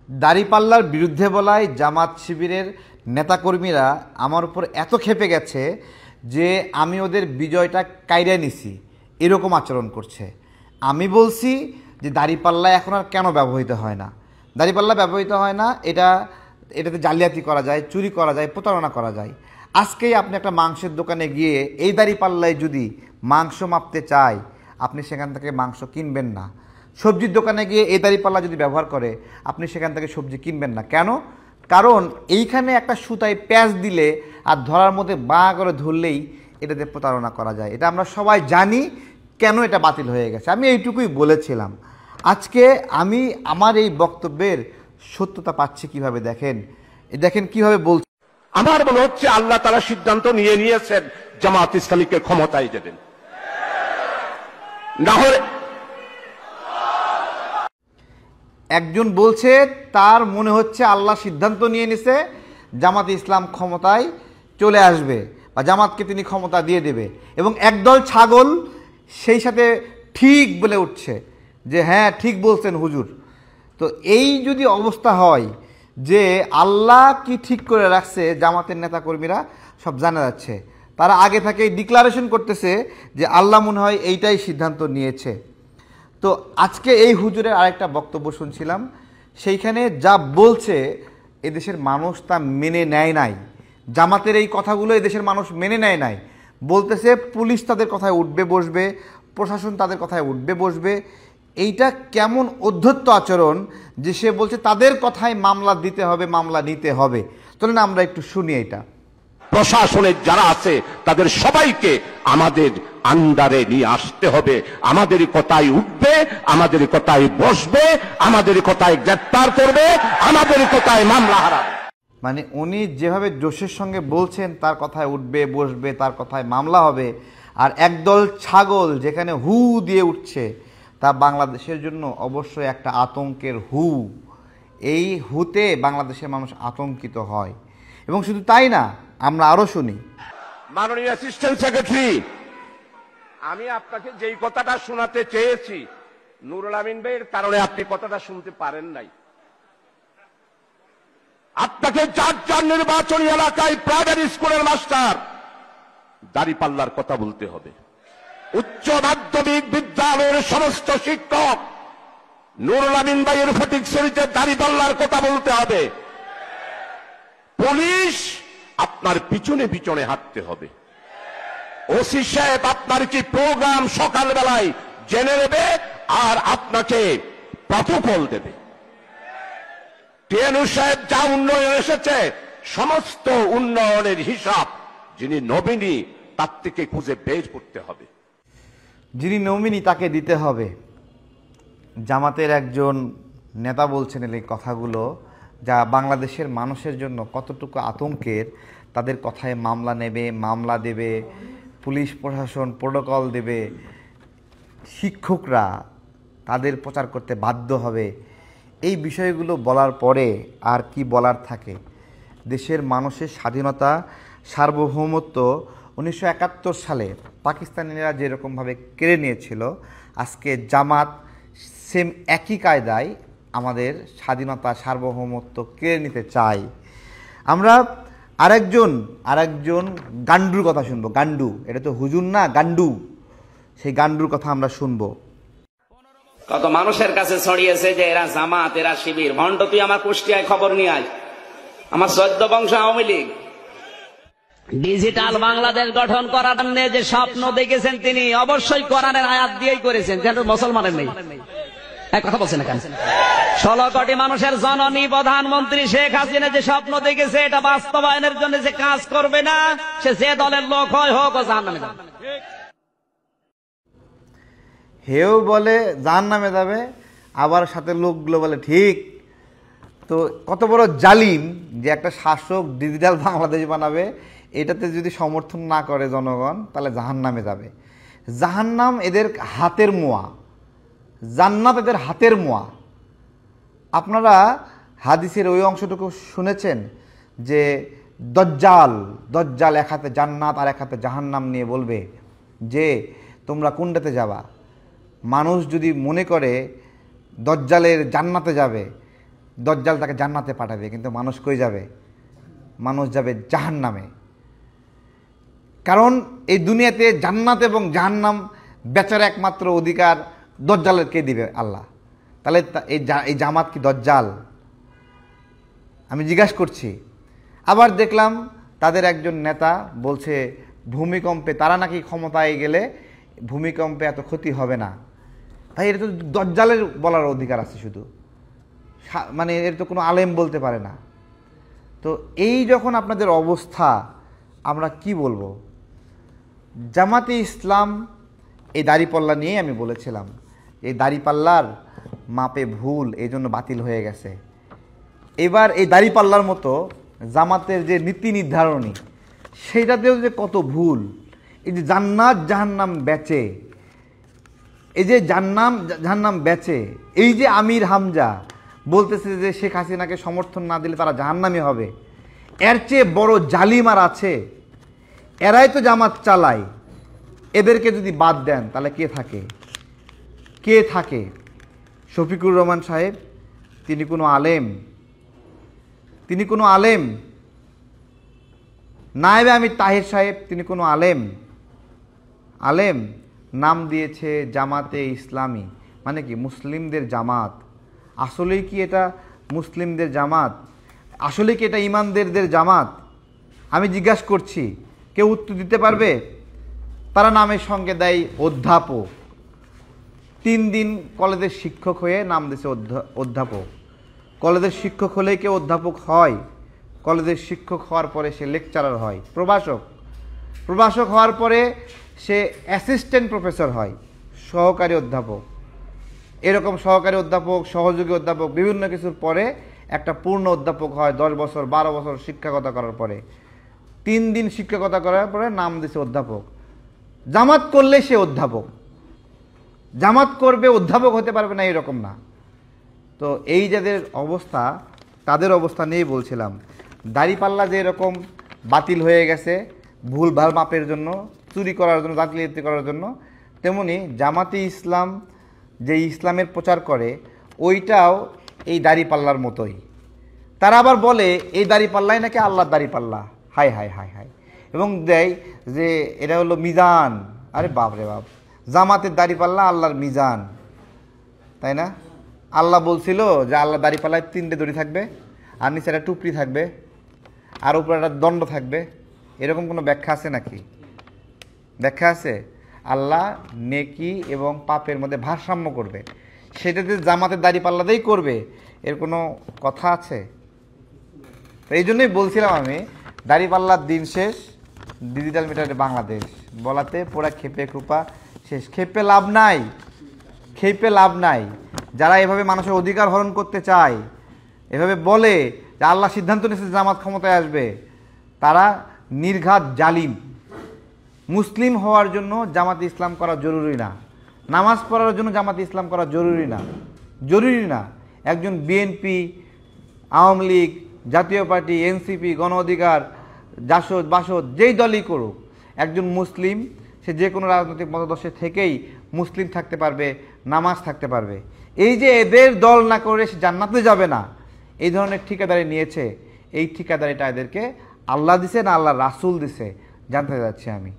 দাড়িপাল্লার বিরুদ্ধে বলায় জামাত শিবিরের নেতাকর্মীরা আমার উপর এত ক্ষেপে গেছে যে আমি ওদের বিজয়টা কাইরা নিছি এরকম আচরণ করছে। আমি বলছি যে দাড়িপাল্লা এখন আর কেন ব্যবহৃত হয় না। দাড়িপাল্লা ব্যবহৃত হয় না, এটাতে জালিয়াতি করা যায়, চুরি করা যায়, প্রতারণা করা যায়। আজকেই আপনি একটা মাংসের দোকানে গিয়ে এই দাড়িপাল্লায় যদি মাংস মাপতে চায়, আপনি সেখান থেকে মাংস কিনবেন না। সবজির দোকানে গিয়ে এই দাড়িপাল্লা যদি ব্যবহার করে, আপনি সেখান থেকে সবজি কিনবেন না। কেন? কারণ এইখানে একটা সুতায় প্যাঁচ দিলে আর ধরার মধ্যে বাঁ করে ধরলেই এটাতে প্রতারণা করা যায়। এটা আমরা সবাই জানি কেন এটা বাতিল হয়ে গেছে। আমি এইটুকুই বলেছিলাম। আজকে আমি আমার এই বক্তব্যের সত্যতা পাচ্ছি কিভাবে, দেখেন কিভাবে বলছি। আমার মনে হচ্ছে আল্লাহ তাআলা সিদ্ধান্ত নিয়েছেন জামাত ইসলামীকে ক্ষমতায় দেবেন। না হলে একজন বলছে তার মনে হচ্ছে আল্লাহ সিদ্ধান্ত নিয়ে নিছে জামাত ইসলাম ক্ষমতায় চলে আসবে বা জামাতকে তিনি ক্ষমতা দিয়ে দেবে, এবং একদল ছাগল সেই সাথে ঠিক বলে উঠছে যে হ্যাঁ ঠিক বলছেন হুজুর। তো এই যদি অবস্থা হয় যে আল্লাহ কি ঠিক করে রাখছে, জামাতের নেতাকর্মীরা সব জানা যাচ্ছে। তারা আগে থেকেই ডিক্লারেশন করতেছে যে আল্লাহ মনে হয় এইটাই সিদ্ধান্ত নিয়েছে। তো আজকে এই হুজুরের আরেকটা বক্তব্য শুনছিলাম, সেইখানে যা বলছে এদেশের মানুষ তা মেনে নেয় নাই। জামাতের এই কথাগুলো এদেশের মানুষ মেনে নেয় নাই। বলতেছে পুলিশ তাদের কথায় উঠবে বসবে, প্রশাসন তাদের কথায় উঠবে বসবে। এইটা কেমন অধ্যত্ত আচরণ যে সে বলছে তাদের কথায় মামলা দিতে হবে, মামলা নিতে হবে। চলুন আমরা একটু শুনি এটা। প্রশাসনের যারা আছে তাদের সবাইকে আমাদের আন্ডারে নিয়ে আসতে হবে। আমাদের কথায় উঠবে, আমাদের কথায় বসবে, আমাদের কথায় গ্রেফতার করবে, আমাদের কথায় মামলা হারাবে। মানে উনি যেভাবে জোশের সঙ্গে বলছেন তার কথায় উঠবে বসবে, তার কথায় মামলা হবে, আর একদল ছাগল যেখানে হু দিয়ে উঠছে, তা বাংলাদেশের জন্য অবশ্যই একটা আতঙ্কের হু। এই হুতে বাংলাদেশের মানুষ আতঙ্কিত হয়। এবং শুধু তাই না, আমরা আরো শুনি। মাননীয় অ্যাসিস্ট্যান্ট সেক্রেটারি, আমি আপনাকে যেই কথাটা শোনাতে চেয়েছি, নুরুল আমিন ভাইয়ের কারণে আপনি কথাটা শুনতে পারেন নাই। আপনাকে যার নির্বাচনী এলাকায় প্রাইমারি স্কুলের মাস্টার দাড়িপাল্লার কথা বলতে হবে। উচ্চ মাধ্যমিক বিদ্যালয়ের সমস্ত শিক্ষক নুরুল আমিন ভাইয়ের ফটিক শরীফে দাড়িপাল্লার কথা বলতে হবে। পুলিশ আপনার পিছনে পিছনে হাঁটতে হবে। ওসি সাহেব আপনার কি প্রোগ্রাম সকালবেলায় জেনে নেবে আর আপনাকে প্রটোকল দেবে। টিএনউ সাহেব যা উন্নয়ন এসেছে, সমস্ত উন্নয়নের হিসাব যিনি নবীনী তার থেকে খুঁজে বের করতে হবে। যিনি নমিনি তাকে দিতে হবে। জামাতের একজন নেতা বলছেন এই কথাগুলো, যা বাংলাদেশের মানুষের জন্য কতটুকু আতঙ্কের। তাদের কথায় মামলা নেবে, মামলা দেবে, পুলিশ প্রশাসন প্রোটোকল দেবে, শিক্ষকরা তাদের প্রচার করতে বাধ্য হবে। এই বিষয়গুলো বলার পরে আর কি বলার থাকে? দেশের মানুষের স্বাধীনতা, সার্বভৌমত্ব 1971 সালে পাকিস্তানিরা যেরকমভাবে কেড়ে নিয়েছিল, আজকে জামাত সেম একই কায়দায় আমাদের স্বাধীনতা, সার্বভৌমত্ব কেড়ে নিতে চায়। আমরা আরেকজন গান্ডুর কথা শুনবো। গান্ডু, এটা তো হুজুর না, গান্ডু। সেই গান্ডুর কথা আমরা শুনবো। কত মানুষের কাছে ছড়িয়েছে যে এরা জামাত, এরা শিবির। ভণ্ড, তুই আমার কুষ্টিয়ায় খবর নিয়ে আয়। আমার 14 বংশ আওয়ামী লীগ। ডিজিটাল বাংলাদেশ গঠন করার জন্য যে স্বপ্ন দেখেছেন তিনি অবশ্যই কোরআনের আয়াত দিয়েই করেছেন, যেন মুসলমানের নেই। এক কথা বলছেন না কেন? 16 কোটি মানুষের জননী প্রধানমন্ত্রী শেখ হাসিনা যে স্বপ্ন দেখেছে, এটা বাস্তবায়নের জন্য যে কাজ করবে না, সে যে দলের লোক হয় হোক, ও জাহান্নামে যাবে। হেও বলে জাহান্নামে যাবে, আবার সাথে লোকগুলো বলে ঠিক। তো কত বড় জালিম যে একটা শাসক ডিজিটাল বাংলাদেশ বানাবে, এটাতে যদি সমর্থন না করে জনগণ, তাহলে জাহান্নামে যাবে। জাহান্নাম এদের হাতের মোয়া, জান্নাত এদের হাতের মোয়া। আপনারা হাদিসের ওই অংশটুকু শুনেছেন যে দজ্জাল এক হাতে জান্নাত আর এক হাতে জাহান্নাম নিয়ে বলবে যে তোমরা কোনটাতে যাবা। মানুষ যদি মনে করে দজ্জালের জান্নাতে যাবে, দজ্জাল তাকে জান্নাতে পাঠাবে, কিন্তু মানুষ কই যাবে? মানুষ যাবে জাহান্নামে। কারণ এই দুনিয়াতে জান্নাত এবং জাহান্নাম বেচার একমাত্র অধিকার দজ্জালের কে দিবে? আল্লাহ। তাহলে এই জামাত কি দজ্জাল? আমি জিজ্ঞাসা করছি। আবার দেখলাম তাদের একজন নেতা বলছে ভূমিকম্পে তারা নাকি ক্ষমতায় গেলে ভূমিকম্পে এত ক্ষতি হবে না। ভাই, এটা তো দজ্জালের বলার অধিকার আছে শুধু, মানে এর তো কোনো আলেম বলতে পারে না। তো এই যখন আপনাদের অবস্থা, আমরা কি বলবো? জামাতে ইসলাম এই দাড়িপাল্লা নিয়েই আমি বলেছিলাম, এই দাড়িপাল্লার মাপে ভুল, এই জন্য বাতিল হয়ে গেছে। এবার এই দাড়িপাল্লার মতো জামাতের যে নীতি নির্ধারণী, সেইটাতেও যে কত ভুল। এই যে জান্নাত জাহান্নাম বেচে, এই যে জাহান্নাম বেচে, এই যে আমির হামজা বলতেছে যে শেখ হাসিনাকে সমর্থন না দিলে তারা জাহান্নামী হবে, এর চেয়ে বড় জালিম আর আছে? এরাই তো জামাত চালায়। এদেরকে যদি বাদ দেন তাহলে কে থাকে? কে থাকে? শফিকুর রহমান সাহেব তিনি কোনো আলেম? তিনি কোনো আলেম? নায়েবে আমির তাহির সাহেব তিনি কোনো আলেম? আলেম নাম দিয়েছে জামাতে ইসলামী, মানে কি মুসলিমদের জামাত। আসলেই কি এটা মুসলিমদের জামাত? আসলে কি এটা ইমানদারদের জামাত? আমি জিজ্ঞাসা করছি, কেউ উত্তর দিতে পারবে? তারা নামের সঙ্গে দেয় অধ্যাপক। 3 দিন কলেজের শিক্ষক হয়ে নাম দিয়েছে অধ্যাপক। কলেজের শিক্ষক হলেই কেউ অধ্যাপক হয়? কলেজের শিক্ষক হওয়ার পরে সে লেকচারার হয়, প্রভাষক হওয়ার পরে সে অ্যাসিস্ট্যান্ট প্রফেসর হয়, সহকারী অধ্যাপক। এরকম সহকারী অধ্যাপক, সহযোগী অধ্যাপক, বিভিন্ন কিছুর পরে একটা পূর্ণ অধ্যাপক হয় 10 বছর 12 বছর শিক্ষকতা করার পরে। 3 দিন শিক্ষকতা করার পরে নাম দিছে অধ্যাপক। জামাত করলে সে অধ্যাপক, জামাত করবে অধ্যাপক হতে পারবে না, এরকম না। তো এই যাদের অবস্থা, তাদের অবস্থা নিয়েই বলছিলাম। দাড়িপাল্লা যে এরকম বাতিল হয়ে গেছে ভুল ভাল মাপের জন্য, চুরি করার জন্য, জাতিলিপ্তি করার জন্য, তেমনি জামাতে ইসলাম যে ইসলামের প্রচার করে ওইটাও এই দাড়িপাল্লার মতোই। তারা আবার বলে এই দাড়িপাল্লাই নাকি আল্লাহর দাড়িপাল্লা। High high high high. এবং দেয় যে এটা হলো মিজান। আরে বাপ রে বাপ, জামাতের দাড়িপাল্লা আল্লাহর মিজান, তাই না? আল্লাহ বলছিল যে আল্লাহ দাড়িপাল্লায় 3টে দড়ি থাকবে, আর নিচে একটা টুপরি থাকবে, আর উপরে একটা দণ্ড থাকবে। এরকম কোনো ব্যাখ্যা আছে নাকি? ব্যাখ্যা আছে? আল্লাহ নেকি এবং পাপের মধ্যে ভারসাম্য করবে, সেটাতে জামাতের দাড়িপাল্লাতেই করবে, এর কোনো কথা আছে? তো এই জন্যই বলছিলাম আমি, দাড়িপাল্লার দিন শেষ, ডিজিটাল মিটারে বাংলাদেশ বলাতে পুরা খেপে খুপা শেষ। খেপে লাভ নাই, খেপে লাভ নাই। যারা এভাবে মানুষের অধিকার হরণ করতে চায়, এভাবে বলে যে আল্লাহ সিদ্ধান্ত নিয়েছে জামাত ক্ষমতায় আসবে, তারা নির্ঘাত জালিম। মুসলিম হওয়ার জন্য জামাতে ইসলাম করা জরুরি না, নামাজ পড়ার জন্য জামাতে ইসলাম করা জরুরি না, জরুরি না। একজন বিএনপি, আওয়ামী লীগ, জাতীয় পার্টি, এনসিপি, গণ অধিকার, জাসদ বাসদ যেই দলই করুক, একজন মুসলিম সে যে কোনো রাজনৈতিক মতাদর্শে থেকেই মুসলিম থাকতে পারবে, নামাজ থাকতে পারবে। এই যে এদের দল না করে সে জান্নাতে যাবে না, এই ধরনের ঠিকাদারি নিয়েছে, এই ঠিকাদারিটা এদেরকে আল্লাহ দিছে না আল্লাহ রাসূল দিছে জানতে যাচ্ছি আমি।